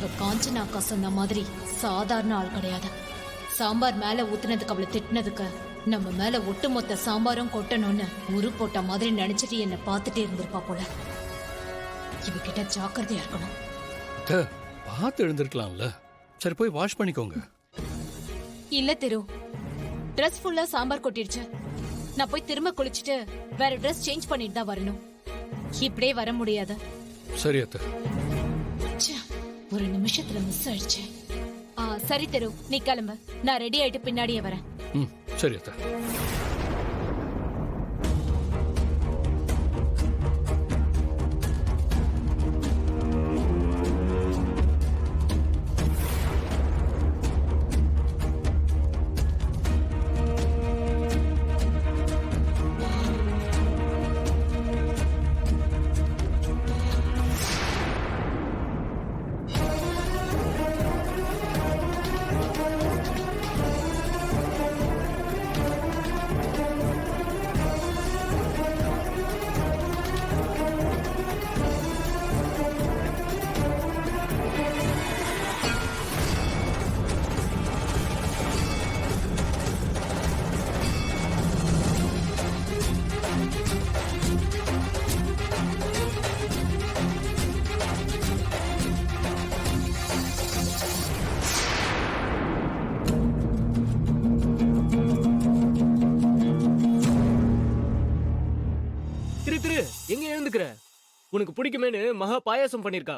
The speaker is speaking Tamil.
இவ காஞ்சனாக்கா சொன்ன மாதிரி சாதாரண ஆள் கிடையாது. சாம்பார் மேல ஊத்துனதுக்கு அவளை திட்டினதுக்கு நம்ம மேல ஒட்டுமொத்த சாம்பாரும் கொட்டணும்னு உரு போட்ட மாதிரி நினைச்சிட்டு என்ன பார்த்துட்டே இருந்திருப்பா போல. இவகிட்ட ஜாக்கிரதையா இருக்கணும். பார்த்து எழுந்திருக்கலாம்ல. சரி, போய் வாஷ் பண்ணிக்கோங்க. இல்ல திரு, ட்ரெஸ் ஃபுல்லா சாம்பார் கொட்டிடுச்சு. நான் போய் திரும்ப குளிச்சுட்டு வேற ட்ரெஸ் சேஞ்ச் பண்ணிட்டு தான் வரணும். இப்படியே வர முடியாது. சரி அத்தை. ஒரு நிமிஷத்துல மிஸ் ஆயிடுச்சு. சரி திரு, நீ கிளம்பு. நான் ரெடி ஆயிட்டு பின்னாடியே வரேன். சரி அத்தை. எங்க எழுந்துக்கிற? உனக்கு பிடிக்குமேனு மகா பாயாசம் பண்ணிருக்கா.